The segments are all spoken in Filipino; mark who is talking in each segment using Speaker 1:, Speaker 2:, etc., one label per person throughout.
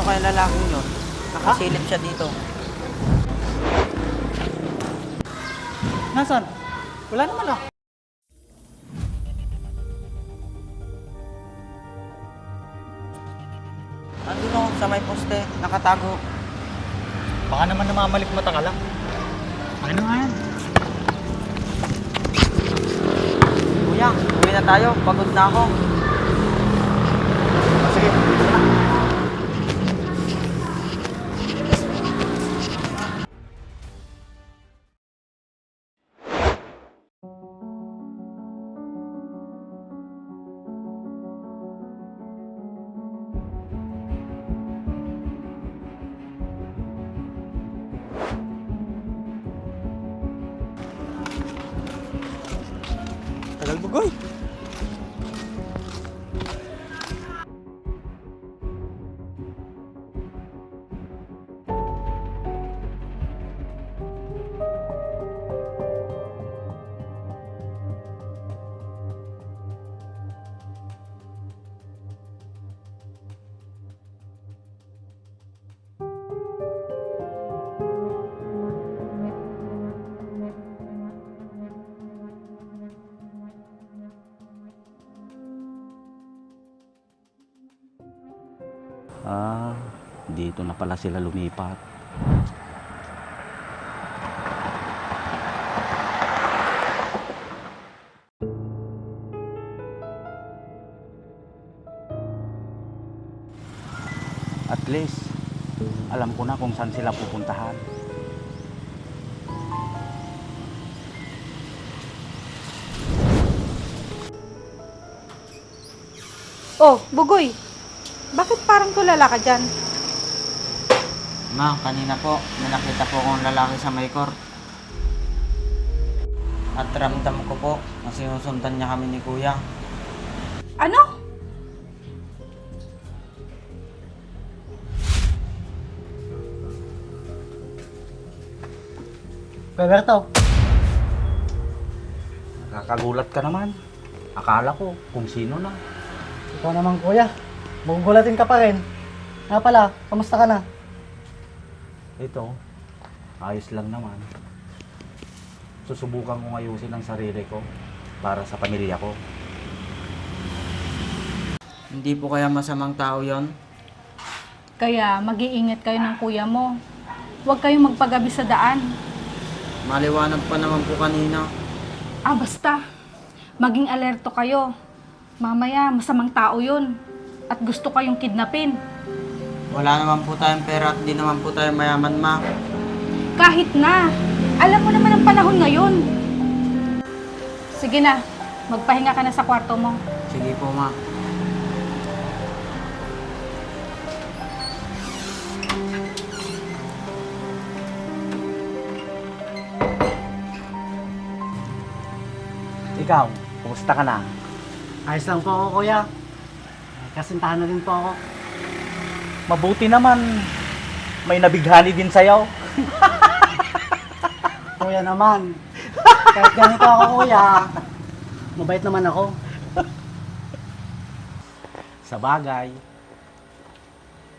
Speaker 1: Sino kaya lalaking yun? Nakasilip siya dito.
Speaker 2: Nasaan? Wala naman ah.
Speaker 1: Andun o, sa may poste, nakatago.
Speaker 2: Baka naman namamalik mata ka lang. Ano nga yan?
Speaker 1: Kuya, uwi na tayo. Pagod na ako.
Speaker 2: Sige, dito na.
Speaker 1: Tagal bugoy.
Speaker 3: Dito na pala sila lumipat. At least, alam ko na kung saan sila pupuntahan.
Speaker 4: Oh, Bugoy. Bakit parang tulala ka dyan?
Speaker 1: Ma, kanina po, may nakita po akong lalaki sa Maykor. At ramdam ko po na sinusundan niya kami ni Kuya.
Speaker 4: Ano?
Speaker 2: Roberto,
Speaker 3: Nakakagulat ka naman. Akala ko kung sino na.
Speaker 2: ikaw naman kuya. Magugulatin ka pa rin. Nga pala, kamusta ka na?
Speaker 3: Ito, ayos lang naman. Susubukan kong ayusin ang sarili ko para sa pamilya ko.
Speaker 1: Hindi po kaya masamang tao yon?
Speaker 4: Kaya mag-iingat kayo ng kuya mo. Huwag kayong magpagabi sa daan.
Speaker 1: Maliwanag pa naman po kanina.
Speaker 4: Basta. Maging alerto kayo. Mamaya, masamang tao yun. At gusto kayong kidnapin.
Speaker 1: Wala naman po tayong pera at di naman po tayo mayaman, Ma.
Speaker 4: Kahit na. Alam mo naman ang panahon ngayon. Sige na. Magpahinga ka na sa kwarto mo.
Speaker 1: Sige po, Ma.
Speaker 3: Ikaw, kumusta ka na?
Speaker 2: Ayos lang po ako kuya. Kasintahan na rin po ako.
Speaker 3: Mabuti naman. May nabighani din sa'yo.
Speaker 2: Kuya naman. Kahit ganito ako kuya, mabait naman ako.
Speaker 3: Sa bagay.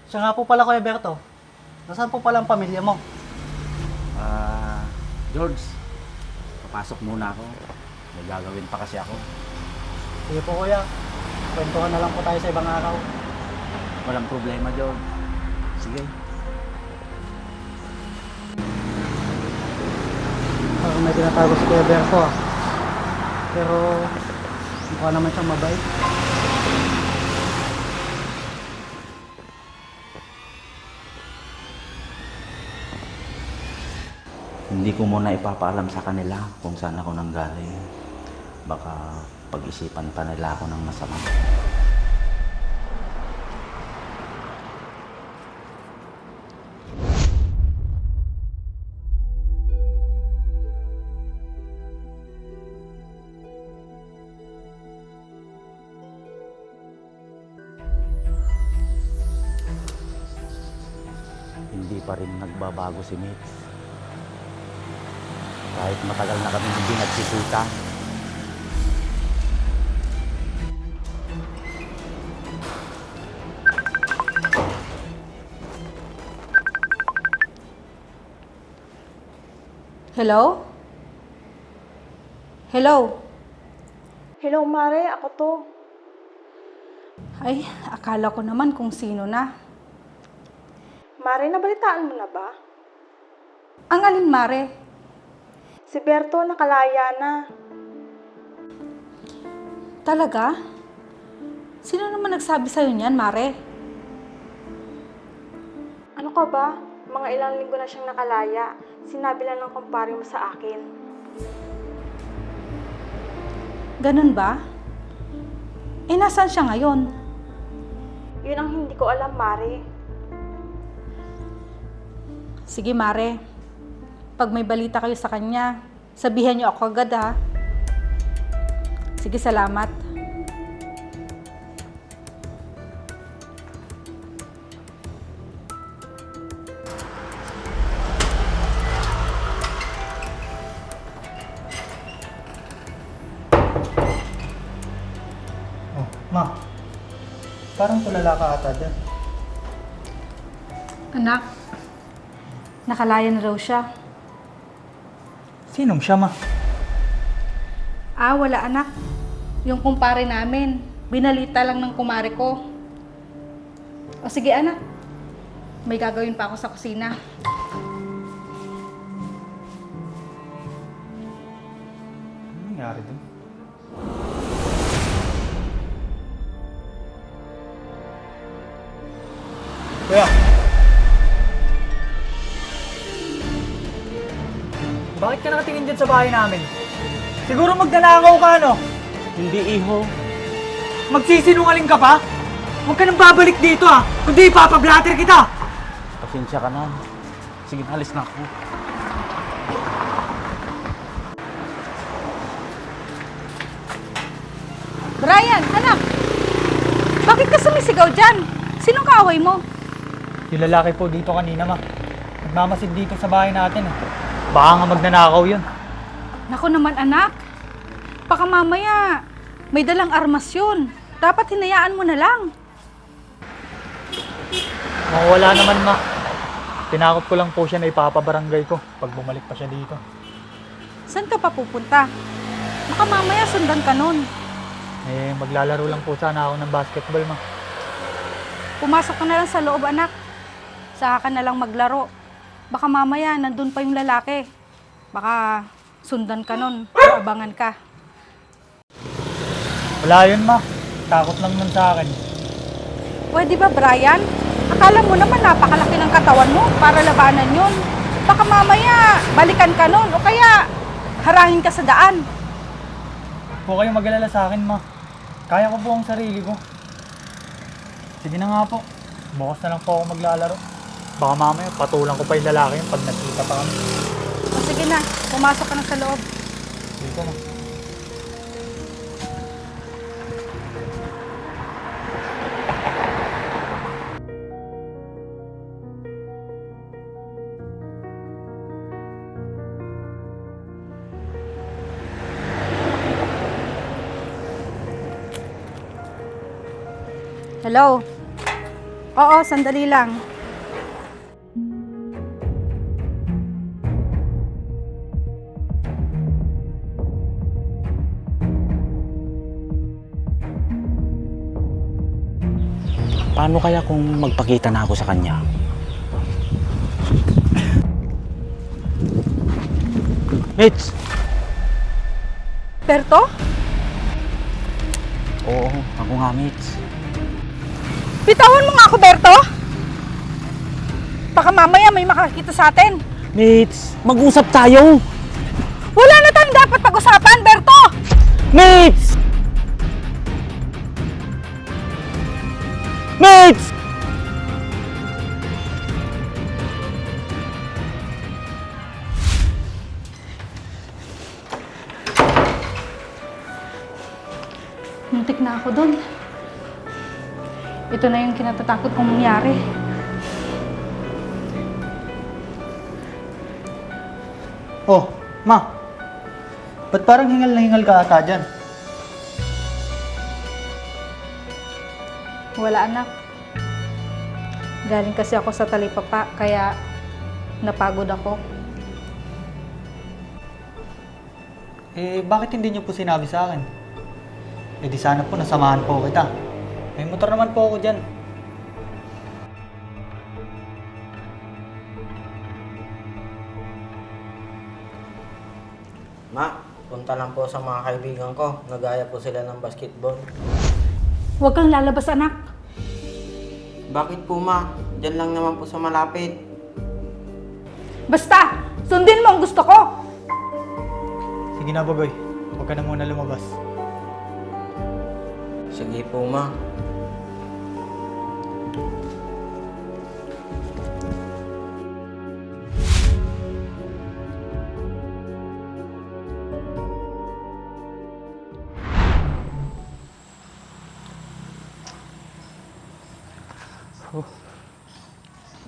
Speaker 2: Siya nga po pala kuya Berto. Nasaan po pala ang pamilya mo?
Speaker 3: George, papasok muna ako. May gagawin pa kasi ako.
Speaker 2: Sige po kuya. Kwentuhan na lang po tayo sa ibang araw.
Speaker 3: Walang problema, George. Sige.
Speaker 2: Parang may tinatago si kuya Berto ah. Pero mukha naman siyang mabait.
Speaker 3: Hindi ko muna ipapaalam sa kanila kung saan ako nanggaling. Baka pag-isipan pa nila ako ng masama. Hindi pa rin nagbabago si Mitch. Kahit matagal na kami hindi nagkikita.
Speaker 4: Hello? Hello?
Speaker 5: Hello, Mare. Ako to.
Speaker 4: Ay, akala ko naman kung sino na.
Speaker 5: Mare, nabalitaan mo na ba?
Speaker 4: Ang alin, Mare?
Speaker 5: Si Berto nakalaya na.
Speaker 4: Talaga? Sino naman nagsabi sa'yo niyan, Mare?
Speaker 5: Ano ka ba? Mga ilang linggo na siyang nakalaya. Sinabi lang ng kumpare mo sa akin.
Speaker 4: Ganun ba? Eh, nasaan siya ngayon?
Speaker 5: Yun ang hindi ko alam, Mare.
Speaker 4: Sige, Mare. Pag may balita kayo sa kanya, sabihan niyo ako agad, ha? Sige, salamat.
Speaker 2: Oh, ma. Parang tulala ka ata dyan.
Speaker 4: Anak, nakalaya na raw siya.
Speaker 2: Sinong siya, ma?
Speaker 4: Ah, wala anak. Yung kumpare namin, binalita lang ng kumare ko. O sige anak, may gagawin pa ako sa kusina.
Speaker 2: Ano nangyari dun? Kuya! Bakit ka nakatingin dyan sa bahay namin? Siguro magnanakaw ka, no?
Speaker 3: Hindi, iho.
Speaker 2: Magsisinungaling ka pa? Huwag ka nang babalik dito, ha? Kundi ipapablatter kita!
Speaker 3: Pasensya ka na. Sige, alis na ako.
Speaker 4: Brian, anak! Bakit ka sumisigaw dyan? Sinong kaaway mo?
Speaker 2: Yung lalaki po dito kanina, ma. Nagmamasid dito sa bahay natin, eh. Baka nga magnanakaw yun.
Speaker 4: Naku naman anak, baka mamaya may dalang armas yun. Dapat hinayaan mo na lang.
Speaker 2: Wala naman, ma. Tinakot ko lang po siya na ipapabarangay ko pag bumalik pa siya dito.
Speaker 4: Saan ka pa pupunta? Baka mamaya sundan ka nun.
Speaker 2: Eh, maglalaro lang po sana ako ng basketball, ma.
Speaker 4: Pumasok ka na lang sa loob anak. Saka ka na lang maglaro. Baka mamaya nandun pa yung lalaki. Baka sundan ka nun, abangan ka.
Speaker 2: Wala yun, ma. Takot lang nun sa akin.
Speaker 4: Pwede ba, Brian? Akala mo naman napakalaki ng katawan mo para labanan yun. Baka mamaya balikan ka nun o kaya harangin ka sa daan.
Speaker 2: Huwag kayong mag-alala sa akin, ma. Kaya ko po ang sarili ko. Sige na nga po. Bukas na lang po ako maglalaro. Baka mamaya patulang ko pa yung lalaki yun pag nakita pa kami.
Speaker 4: O sige na, pumasok ka na sa loob.
Speaker 2: Dito na.
Speaker 4: Hello? Oo, sandali lang.
Speaker 3: Paano kaya kung magpakita na ako sa kanya? Mitch!
Speaker 4: Berto?
Speaker 3: Oo, ako nga, Mitch.
Speaker 4: Bitawan mo nga ako, Berto! Baka mamaya may makakita sa atin.
Speaker 3: Mitch, mag-usap tayo!
Speaker 4: Wala na tayong dapat pag-usapan, Berto!
Speaker 3: Mitch! Mitch!
Speaker 4: Muntik na ako doon. Ito na yung kinatatakot kong mangyari.
Speaker 2: Oh, ma. Ba't parang hingal na hingal ka ata dyan?
Speaker 4: Wala anak. Galing kasi ako sa talipapa, kaya napagod ako.
Speaker 2: Bakit hindi niyo po sinabi sa akin? Di sana po nasamahan po kita. May motor naman po ako dyan.
Speaker 1: Ma, punta lang po sa mga kaibigan ko. Nagaya po sila ng basketball.
Speaker 4: Huwag kang lalabas, anak.
Speaker 1: Bakit po, ma? Diyan lang naman po sa malapit.
Speaker 4: Basta, sundin mo ang gusto ko.
Speaker 2: Sige na, Bugoy. Huwag ka na muna lumabas.
Speaker 1: Sige po, ma.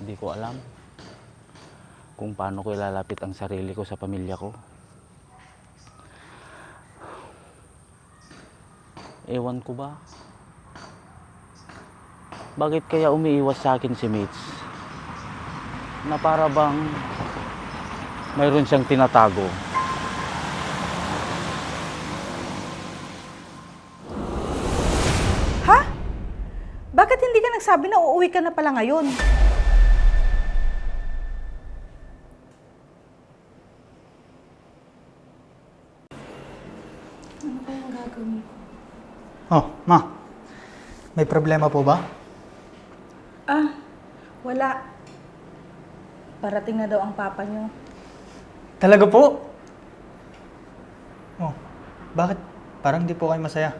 Speaker 3: Hindi ko alam kung paano ko ilalapit ang sarili ko sa pamilya ko. Ewan ko ba? Bakit kaya umiiwas sa akin si Mitch? Na para bang mayroon siyang tinatago.
Speaker 4: Ha? Bakit hindi ka nagsabi na uuwi ka na pala ngayon? Ano kayang gagawin ko?
Speaker 2: Oh, ma. May problema po ba?
Speaker 4: Wala. Parating na daw ang papa niyo.
Speaker 2: Talaga po? Oh, bakit? Parang di po kayo masaya.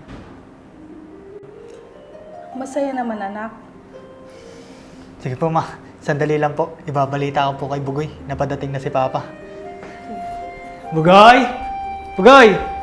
Speaker 4: Masaya naman, anak.
Speaker 2: Sige po, ma. Sandali lang po. Ibabalita ko po kay Bugoy na padating na si Papa. Bugoy! Bugoy!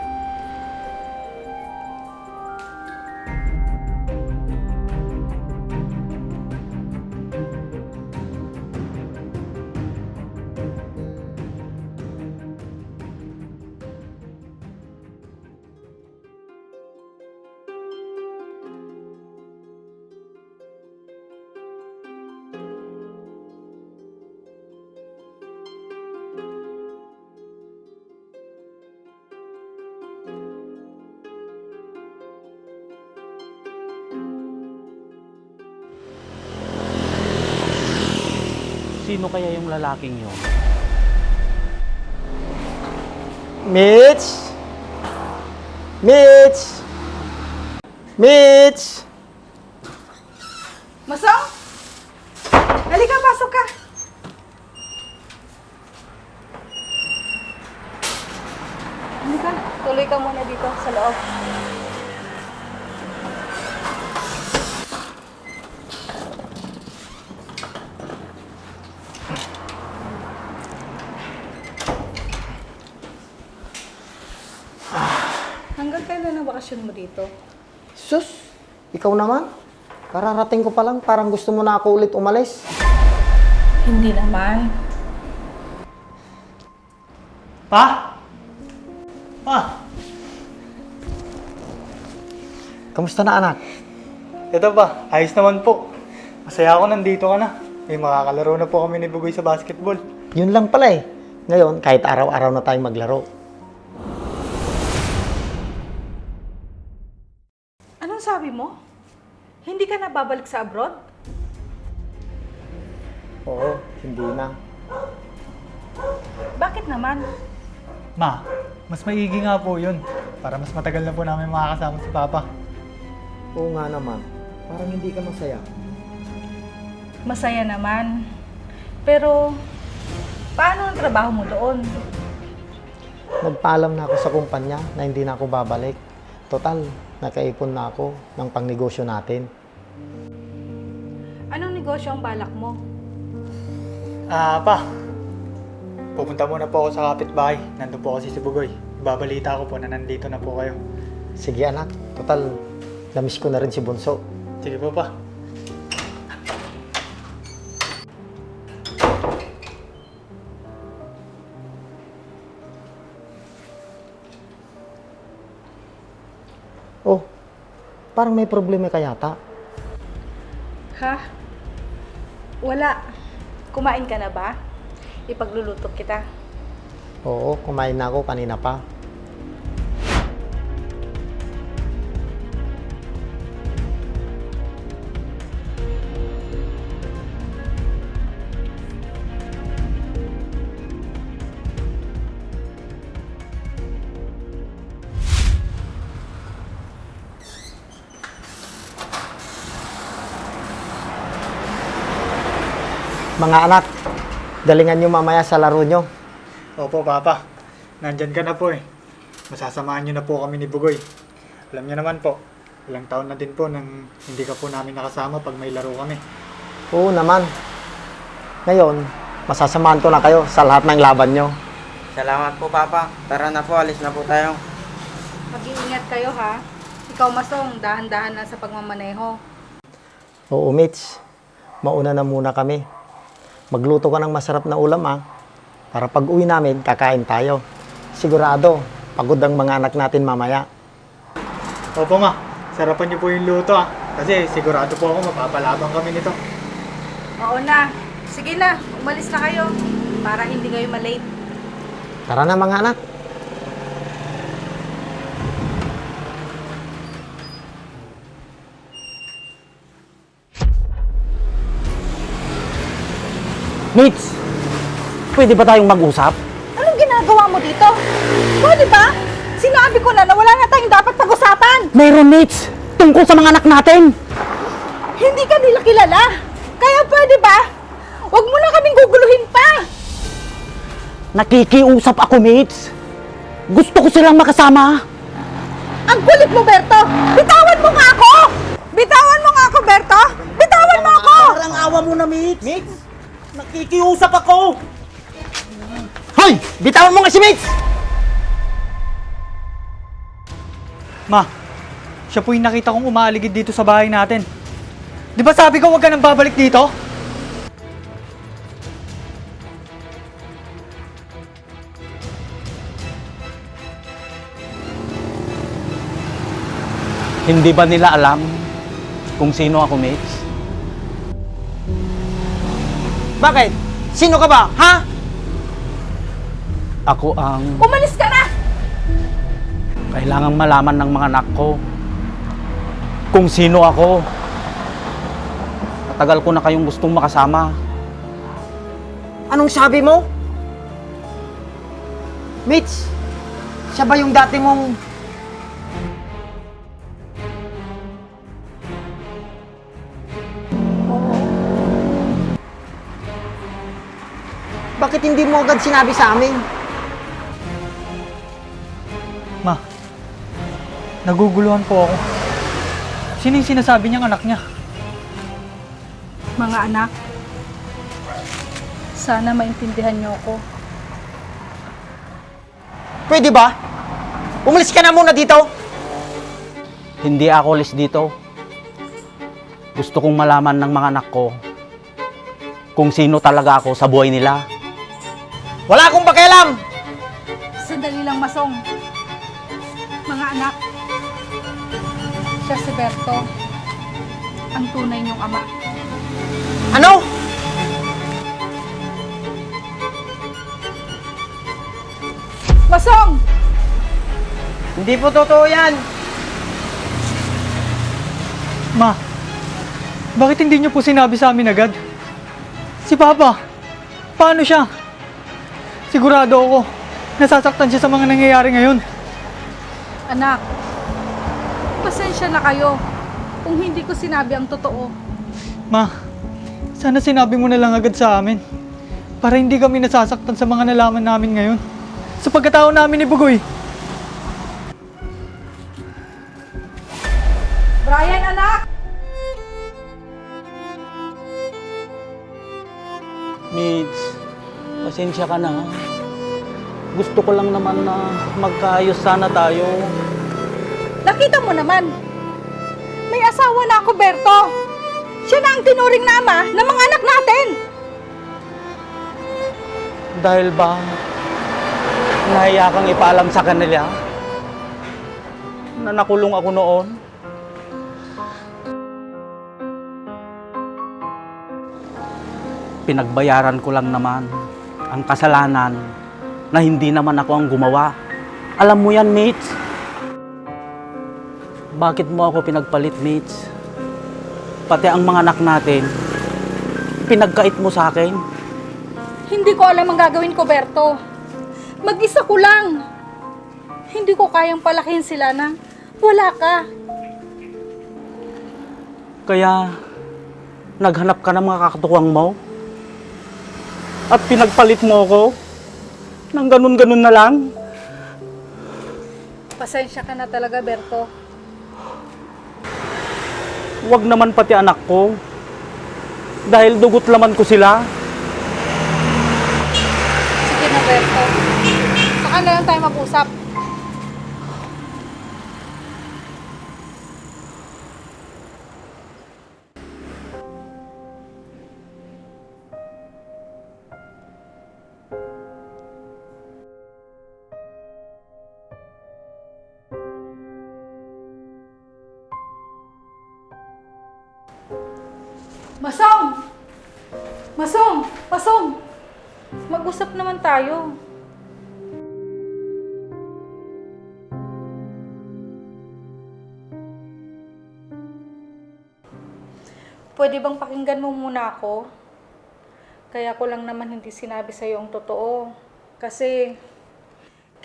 Speaker 3: Sino kaya yung lalaking yun?
Speaker 6: Mitch! Mitch! Mitch!
Speaker 4: Masong! Halika, pasok ka. Halika, tuloy ka muna dito sa loob. Hanggang kailan ang bakasyon mo dito?
Speaker 6: Sus! Ikaw naman? Kararating ko pa lang, parang gusto mo na ako ulit umalis.
Speaker 4: Hindi naman.
Speaker 2: Pa? Pa?
Speaker 6: Kamusta na anak?
Speaker 2: Ito ba? Ayos naman po. Masaya ako nandito ka na. May makakalaro na po kami ni Bugoy sa basketball.
Speaker 6: Yun lang pala eh. Ngayon, kahit araw-araw na tayong maglaro.
Speaker 4: Anong sabi mo? Hindi ka na babalik sa abroad?
Speaker 6: Oo, hindi na.
Speaker 4: Bakit naman?
Speaker 2: Ma, mas maigi nga po yun. Para mas matagal na po namin makakasama si Papa.
Speaker 6: Oo nga naman. Parang hindi ka masaya.
Speaker 4: Masaya naman. Pero, paano ang trabaho mo doon?
Speaker 6: Nagpaalam na ako sa kumpanya na hindi na ako babalik. Total, nakaipon na ako ng pangnegosyo natin.
Speaker 4: Anong negosyo ang balak mo?
Speaker 2: Pa. Pupunta muna po ako sa kapitbahay. Nandun po kasi si Bugoy. Ibabalita ko po na nandito na po kayo.
Speaker 6: Sige anak, total, namiss ko na rin si Bunso.
Speaker 2: Sige po, pa.
Speaker 6: Oh, parang may problema ka yata.
Speaker 4: Ha? Wala. Kumain ka na ba? Ipagluluto kita.
Speaker 6: Oo, kumain na ako kanina pa. Mga anak, galingan nyo mamaya sa laro nyo.
Speaker 2: Opo, Papa. Nandyan ka na po eh. Masasamahan niyo na po kami ni Bugoy. Alam niyo naman po, ilang taon na din po nang hindi ka po namin nakasama pag may laro kami.
Speaker 6: Oo naman. Ngayon, masasamahan ko na kayo sa lahat ng laban nyo.
Speaker 1: Salamat po, Papa. Tara na po, alis na po tayo.
Speaker 4: Mag-iingat kayo ha. Ikaw Masong, dahan-dahan na sa pagmamaneho.
Speaker 6: Oo, Mitch. Mauna na muna kami. Magluto ka ng masarap na ulam, ha? Para pag uwi namin, kakain tayo. Sigurado, pagod ang mga anak natin mamaya.
Speaker 2: Opo, Ma. Sarapan niyo po yung luto ah. Kasi sigurado po ako mapapalabang kami nito.
Speaker 4: Oo na. Sige na, umalis na kayo. Para hindi kayo malate.
Speaker 6: Tara na, mga anak.
Speaker 3: Mitch, pwede ba tayong mag-usap?
Speaker 4: Anong ginagawa mo dito? Pwede ba? Sinabi ko na wala na tayong dapat pag-usapan.
Speaker 3: Mayroon, Mitch. Tungkol sa mga anak natin.
Speaker 4: Hindi ka nila kilala. Kaya pwede ba? Huwag mo na kaming guguluhin pa.
Speaker 3: Nakikiusap ako, Mitch. Gusto ko silang makasama.
Speaker 4: Ang kulit mo, Berto. Bitawan mo nga ako. Bitawan mo nga ako, Berto. Bitawan mo ako.
Speaker 3: Parang awa mo na, Mitch. Mitch, nakikiusap ako. Hoy! Bitawan mo nga si Mitch!
Speaker 2: Ma, siya po yung nakita kong umaaligid dito sa bahay natin. Di ba sabi ko huwag ka nang babalik dito?
Speaker 3: Hindi ba nila alam kung sino ako, Mitch?
Speaker 6: Bakit? Sino ka ba, ha?
Speaker 3: Ako ang
Speaker 4: Umalis ka na.
Speaker 3: kailangang malaman ng mga anak ko kung sino ako. Matagal ko na kayong gustong makasama.
Speaker 6: Anong sabi mo? Mitch, siya ba yung dati mong... Bakit hindi mo agad sinabi sa amin?
Speaker 2: Ma, naguguluhan po ako. Sino yung sinasabi niyang anak niya?
Speaker 4: Mga anak, sana maintindihan niyo ako.
Speaker 6: Pwede ba? Umalis ka na muna dito.
Speaker 3: Hindi ako alis dito. Gusto kong malaman ng mga anak ko kung sino talaga ako sa buhay nila.
Speaker 6: Wala akong pakialam.
Speaker 4: Sandali lang, Masong. Mga anak, siya si Berto, ang tunay niyong ama.
Speaker 6: Ano?
Speaker 4: Masong!
Speaker 6: Hindi po totoo yan.
Speaker 2: Ma, bakit hindi niyo po sinabi sa amin agad? Si Papa, paano siya? Sigurado ako, nasasaktan siya sa mga nangyayari ngayon.
Speaker 4: Anak, pasensya na kayo kung hindi ko sinabi ang totoo.
Speaker 2: Ma, sana sinabi mo na lang agad sa amin para hindi kami nasasaktan sa mga nalaman namin ngayon. Sa pagkatao namin ni Bugoy.
Speaker 4: Brian, anak!
Speaker 3: Mitch, pasensya ka na. Gusto ko lang naman na magkaayos sana tayo.
Speaker 4: Nakita mo naman, may asawa na ako, Berto. Siya na ang tinuring na ama ng mga anak natin.
Speaker 3: Dahil ba nahiya kang ipaalam sa kanila na nakulong ako noon? Pinagbayaran ko lang naman ang kasalanan na hindi naman ako ang gumawa. Alam mo yan, Mitch. Bakit mo ako pinagpalit, Mitch? Pati ang mga anak natin, pinagkait mo sa akin.
Speaker 4: Hindi ko alam ang gagawin ko, Berto. Mag-isa ko lang. Hindi ko kayang palakihin sila na wala ka.
Speaker 3: Kaya, naghanap ka ng mga kakatuwang mo At pinagpalit mo ko ng ganun-ganun na lang.
Speaker 4: Pasensya ka na talaga, Berto.
Speaker 3: Huwag naman pati anak ko. Dahil dugot laman ko sila.
Speaker 4: Sige na, Berto. Saka na lang tayo mag-usap. Masong! Masong! Masong! Mag-usap naman tayo. Pwede bang pakinggan mo muna ako? Kaya ko lang naman hindi sinabi sa'yo ang totoo. Kasi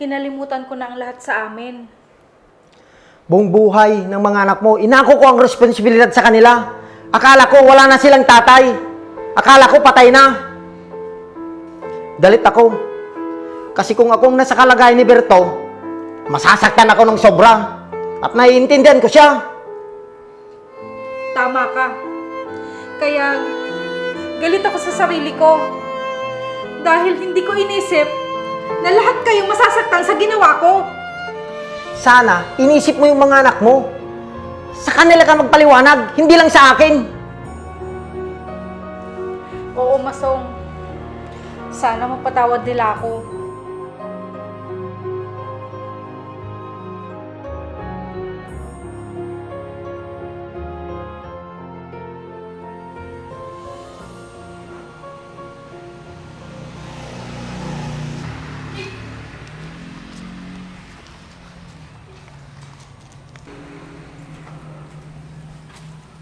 Speaker 4: kinalimutan ko na ang lahat sa amin.
Speaker 6: Buong buhay ng mga anak mo, inako ko ang responsibilidad sa kanila. Akala ko wala na silang tatay. Akala ko patay na. Galit ako. Kasi kung akong nasa kalagayan ni Berto, masasaktan ako ng sobra. At naiintindihan ko siya.
Speaker 4: Tama ka. Kaya galit ako sa sarili ko. Dahil hindi ko inisip na lahat kayong masasaktan sa ginawa ko.
Speaker 6: Sana, inisip mo yung mga anak mo. Sa kanila ka magpaliwanag, hindi lang sa akin.
Speaker 4: Oo, Masong. Sana mapatawad nila ako.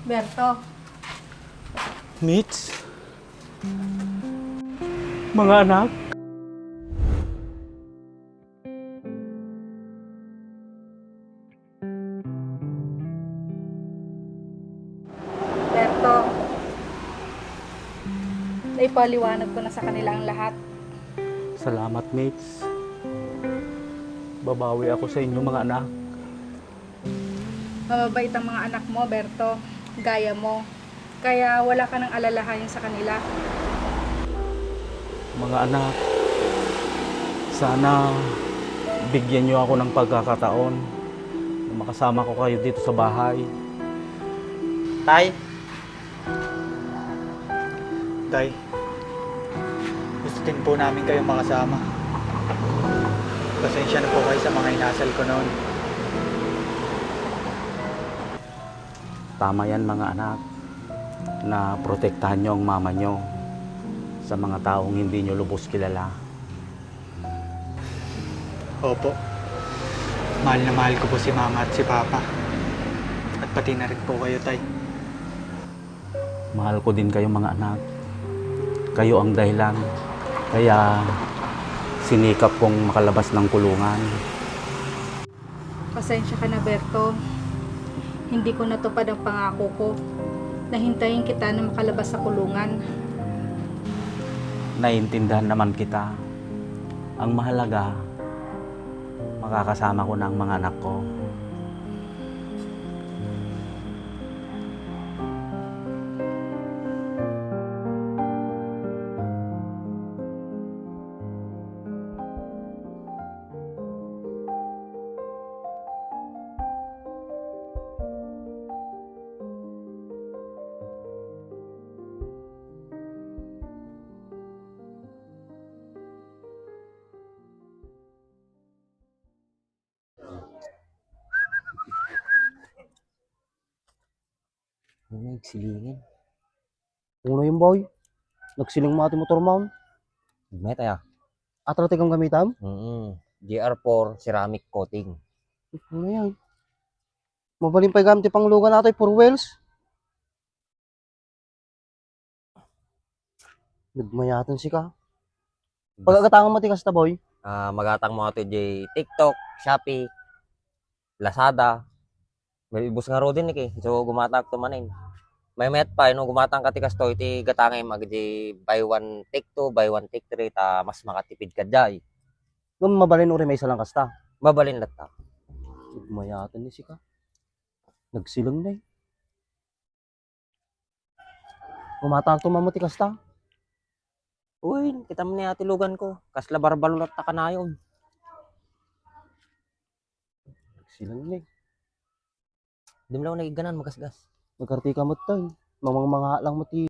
Speaker 4: Berto,
Speaker 3: Mitch? Mga anak?
Speaker 4: Berto, naipaliwanag ko na sa kanila ang lahat.
Speaker 3: Salamat, Mitch. Babawi ako sa inyo, mga anak.
Speaker 4: Mababait ang mga anak mo, Berto. Gaya mo. Kaya wala ka nang alalahanin sa kanila.
Speaker 3: Mga anak, sana bigyan niyo ako ng pagkakataon na makasama ko kayo dito sa bahay.
Speaker 1: Tay,
Speaker 2: Tay, gusto din po namin kayong makasama. Pasensya na po kayo sa mga inasal ko noon.
Speaker 3: Tama yan, mga anak, na protektahan niyo ang mama niyo sa mga taong hindi niyo lubos kilala.
Speaker 2: Opo. Mahal na mahal ko po si Mama at si Papa. At pati na rin po kayo, Tay.
Speaker 3: Mahal ko din kayo, mga anak. Kayo ang dahilan. Kaya sinikap kong makalabas ng kulungan.
Speaker 4: Pasensya ka na, Berto. Hindi ko natupad ang pangako ko na hintayin kita na makalabas sa kulungan.
Speaker 3: Naiintindihan naman kita. Ang mahalaga, makakasama ko ng mga anak ko.
Speaker 7: Nagsilingin. Uno yung boy. Nagsiling mo ating motor mount.
Speaker 1: may tayo.
Speaker 7: Atro kang gamitam.
Speaker 1: GR4 ceramic coating.
Speaker 7: Ano yan? Mabaling pa gamit pang lugan natin for wheels. Nagmayatan si ka. Pagkakatangan mo tikas ta boy.
Speaker 1: Magatang mo ito TikTok, Shopee, Lazada. May ibus nga ro din so gumatak to manin.
Speaker 8: May met pa, no, gumatang ka tikas to, iti gatangay magdi buy one take two, buy one take three, ta mas makatipid ka dyan.
Speaker 7: Kung mabalin uri may isa lang kasta.
Speaker 8: Mabalin lahat ta.
Speaker 7: Mayatan ni sika. Nagsilang na eh. Kumatang tumamo ti kasta.
Speaker 8: Uy, kita mo ni ati lugan ko. Kasla barbalulat ta kanayon.
Speaker 7: Nagsilang na eh.
Speaker 8: Di mo lang nagiganan, magasgas.
Speaker 7: Nagkartika mo tayo. Mamang mga lang mo ti